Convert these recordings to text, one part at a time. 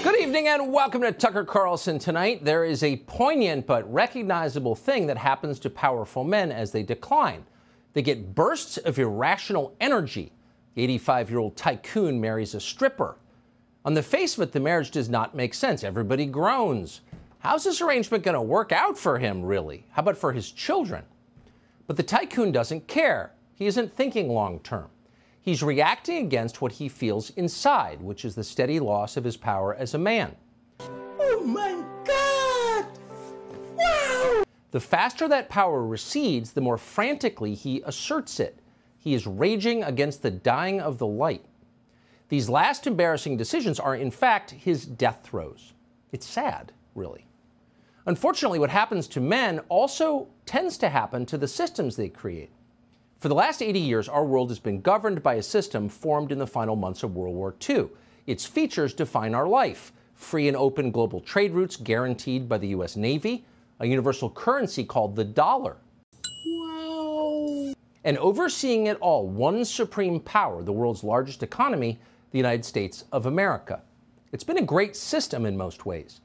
Good evening and welcome to Tucker Carlson Tonight. There is a poignant but recognizable thing that happens to powerful men as they decline. They get bursts of irrational energy. The 85-year-old tycoon marries a stripper. On the face of it, the marriage does not make sense. Everybody groans. How's this arrangement going to work out for him, really? How about for his children? But the tycoon doesn't care. He isn't thinking long term. He's reacting against what he feels inside, which is the steady loss of his power as a man. Oh my God! Wow! The faster that power recedes, the more frantically he asserts it. He is raging against the dying of the light. These last embarrassing decisions are, in fact, his death throes. It's sad, really. Unfortunately, what happens to men also tends to happen to the systems they create. For the last 80 years, our world has been governed by a system formed in the final months of World War II. Its features define our life: free and open global trade routes guaranteed by the U.S. Navy, a universal currency called the dollar. Wow! And overseeing it all, one supreme power, the world's largest economy, the United States of America. It's been a great system in most ways.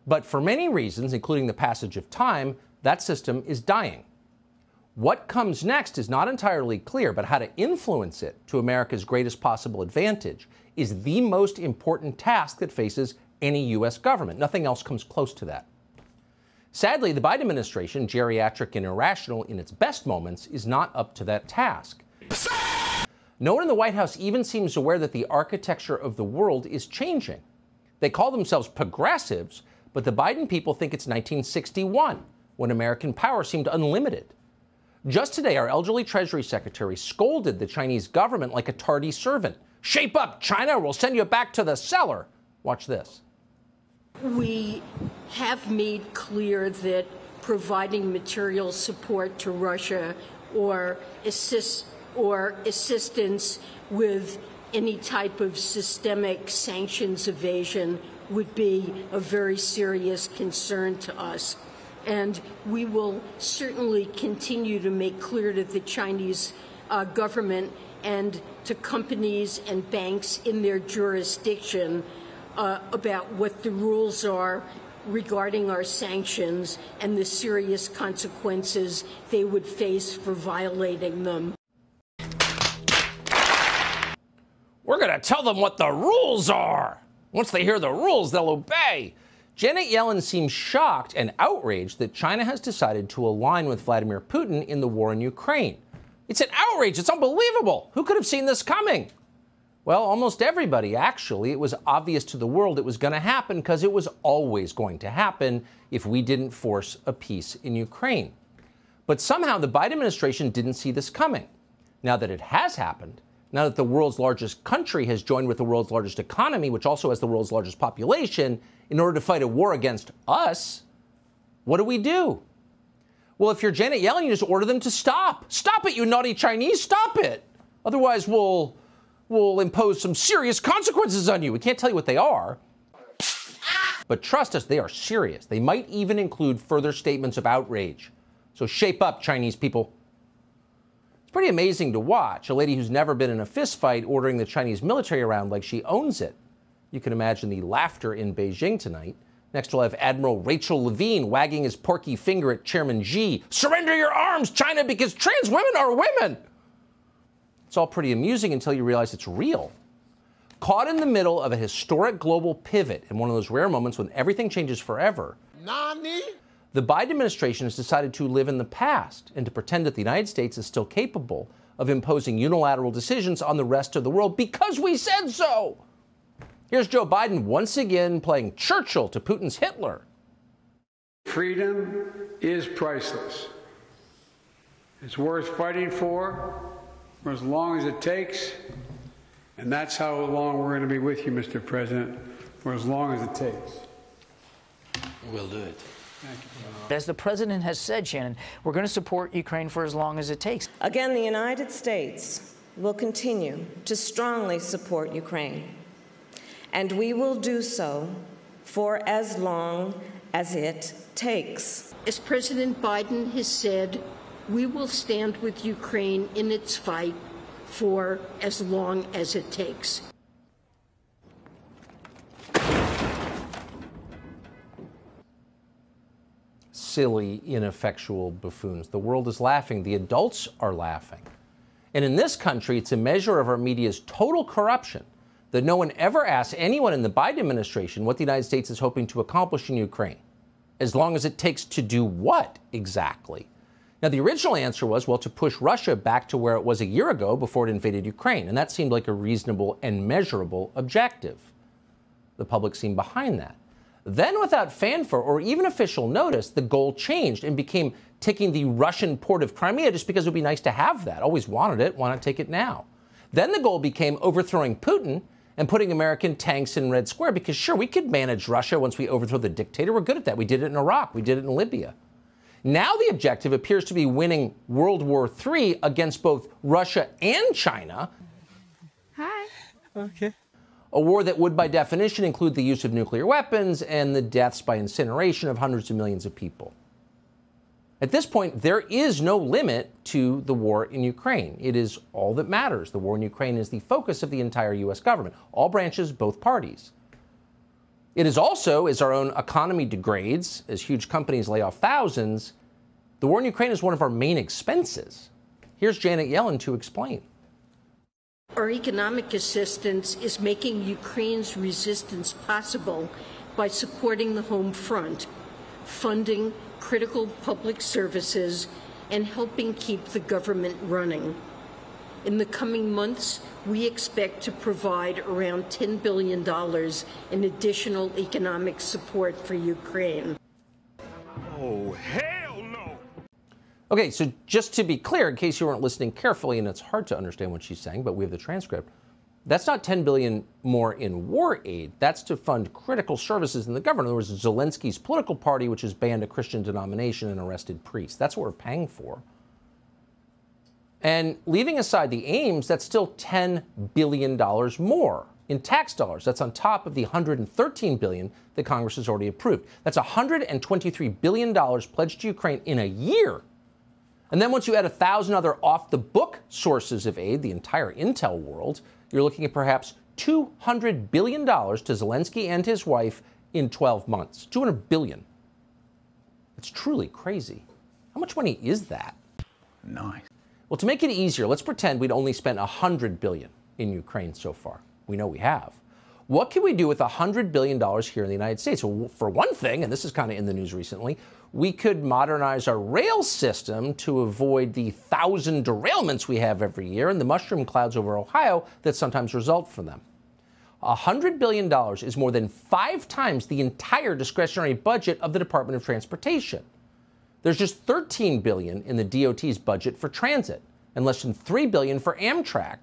But for many reasons, including the passage of time, that system is dying. What comes next is not entirely clear, but how to influence it to America's greatest possible advantage is the most important task that faces any U.S. government. Nothing else comes close to that. Sadly, the Biden administration, geriatric and irrational in its best moments, is not up to that task. No one in the White House even seems aware that the architecture of the world is changing. They call themselves progressives, but the Biden people think it's 1961, when American power seemed unlimited. Just today, our elderly Treasury Secretary scolded the Chinese government like a tardy servant. Shape up, China, or we'll send you back to the cellar. Watch this. We have made clear that providing material support to Russia or assistance with any type of systemic sanctions evasion would be a very serious concern to us. And we will certainly continue to make clear to the Chinese government and to companies and banks in their jurisdiction about what the rules are regarding our sanctions and the serious consequences they would face for violating them. We're going to tell them what the rules are. Once they hear the rules, they'll obey. Janet Yellen seems shocked and outraged that China has decided to align with Vladimir Putin in the war in Ukraine. It's an outrage. It's unbelievable. Who could have seen this coming? Well, almost everybody, actually. It was obvious to the world it was going to happen because it was always going to happen if we didn't force a peace in Ukraine. But somehow the Biden administration didn't see this coming. Now that it has happened, now that the world's largest country has joined with the world's largest economy, which also has the world's largest population, in order to fight a war against us, what do? Well, if you're Janet Yellen, you just order them to stop. Stop it, you naughty Chinese, stop it. Otherwise, we'll impose some serious consequences on you. We can't tell you what they are. But trust us, they are serious. They might even include further statements of outrage. So shape up, Chinese people. It's pretty amazing to watch. A lady who's never been in a fist fight ordering the Chinese military around like she owns it. You can imagine the laughter in Beijing tonight. Next, we'll have Admiral Rachel Levine wagging his porky finger at Chairman Xi. Surrender your arms, China, because trans women are women. It's all pretty amusing until you realize it's real. Caught in the middle of a historic global pivot in one of those rare moments when everything changes forever, Nani? the Biden administration has decided to live in the past and to pretend that the United States is still capable of imposing unilateral decisions on the rest of the world because we said so. Here's Joe Biden once again playing Churchill to Putin's Hitler. Freedom is priceless. It's worth fighting for as long as it takes. And that's how long we're going to be with you, Mr. President, for as long as it takes. We'll do it. Thank you. As the president has said, Shannon, we're going to support Ukraine for as long as it takes. Again, the United States will continue to strongly support Ukraine. And we will do so for as long as it takes. As President Biden has said, we will stand with Ukraine in its fight for as long as it takes. silly, ineffectual buffoons. The world is laughing. The adults are laughing. And in this country, it's a measure of our media's total corruption that no one ever asks anyone in the Biden administration what the United States is hoping to accomplish in Ukraine, as long as it takes to do what exactly? Now, the original answer was, well, to push Russia back to where it was a year ago before it invaded Ukraine, and that seemed like a reasonable and measurable objective. The public seemed behind that. Then, without fanfare or even official notice, the goal changed and became taking the Russian port of Crimea just because it would be nice to have that. Always wanted it. Why not take it now? Then the goal became overthrowing Putin and putting American tanks in Red Square because, sure, we could manage Russia once we overthrow the dictator. We're good at that. We did it in Iraq. We did it in Libya. Now the objective appears to be winning World War III against both Russia and China. Hi. Okay. A war that would, by definition, include the use of nuclear weapons and the deaths by incineration of hundreds of millions of people. At this point, there is no limit to the war in Ukraine. It is all that matters. The war in Ukraine is the focus of the entire U.S. government, all branches, both parties. It is also, as our own economy degrades, as huge companies lay off thousands, the war in Ukraine is one of our main expenses. Here's Janet Yellen to explain. Our economic assistance is making Ukraine's resistance possible by supporting the home front, funding critical public services, and helping keep the government running. In the coming months, we expect to provide around $10 billion in additional economic support for Ukraine. Oh, hell no! Okay, so just to be clear, in case you weren't listening carefully, and it's hard to understand what she's saying, but we have the transcript, that's not $10 billion more in war aid. That's to fund critical services in the government. In other words, Zelensky's political party, which has banned a Christian denomination and arrested priests. That's what we're paying for. And leaving aside the aims, that's still $10 billion more in tax dollars. That's on top of the $113 billion that Congress has already approved. That's $123 billion pledged to Ukraine in a year. And then once you add 1,000 other off-the-book sources of aid, the entire intel world, you're looking at perhaps $200 billion to Zelensky and his wife in 12 months. $200 billion. It's truly crazy. How much money is that? Nice. Well, to make it easier, let's pretend we'd only spent $100 billion in Ukraine so far. We know we have. What can we do with $100 billion here in the United States? Well, for one thing, and this is kind of in the news recently, we could modernize our rail system to avoid the 1,000 derailments we have every year and the mushroom clouds over Ohio that sometimes result from them. $100 billion is more than 5 times the entire discretionary budget of the Department of Transportation. There's just $13 billion in the DOT's budget for transit and less than $3 billion for Amtrak.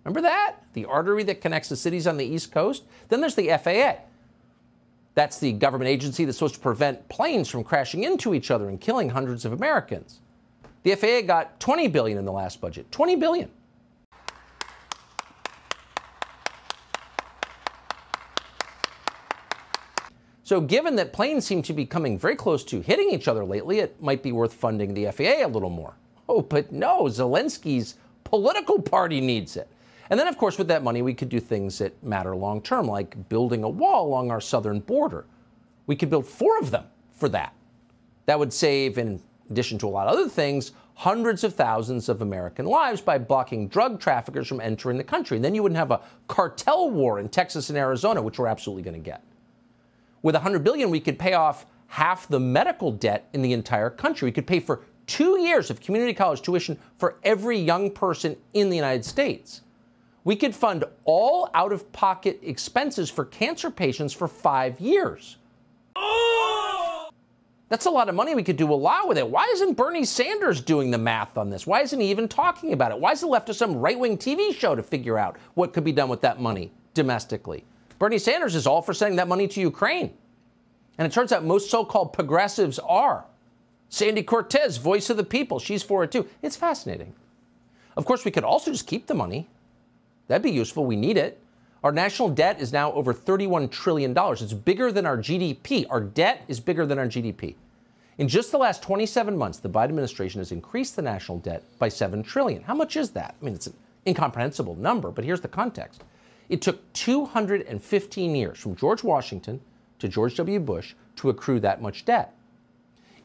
Remember that? The artery that connects the cities on the East Coast? Then there's the FAA. That's the government agency that's supposed to prevent planes from crashing into each other and killing hundreds of Americans. The FAA got $20 billion in the last budget. $20 billion. So given that planes seem to be coming very close to hitting each other lately, it might be worth funding the FAA a little more. Oh, but no, Zelensky's political party needs it. And then, of course, with that money, we could do things that matter long term, like building a wall along our southern border. We could build 4 of them for that. That would save, in addition to a lot of other things, hundreds of thousands of American lives by blocking drug traffickers from entering the country. And then you wouldn't have a cartel war in Texas and Arizona, which we're absolutely going to get. With $100 billion, we could pay off half the medical debt in the entire country. We could pay for 2 years of community college tuition for every young person in the United States. We could fund all out-of-pocket expenses for cancer patients for 5 years. Oh! That's a lot of money. We could do a lot with it. Why isn't Bernie Sanders doing the math on this? Why isn't he even talking about it? Why is it left to some right-wing TV show to figure out what could be done with that money domestically? Bernie Sanders is all for sending that money to Ukraine. And it turns out most so-called progressives are. Sandy Cortez, voice of the people, she's for it too. It's fascinating. Of course, we could also just keep the money. That'd be useful. We need it. Our national debt is now over $31 trillion. It's bigger than our GDP. Our debt is bigger than our GDP. In just the last 27 months, the Biden administration has increased the national debt by $7 trillion. How much is that? I mean, it's an incomprehensible number, but here's the context. It took 215 years from George Washington to George W. Bush to accrue that much debt.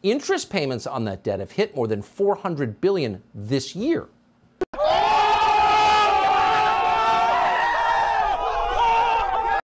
Interest payments on that debt have hit more than $400 billion this year.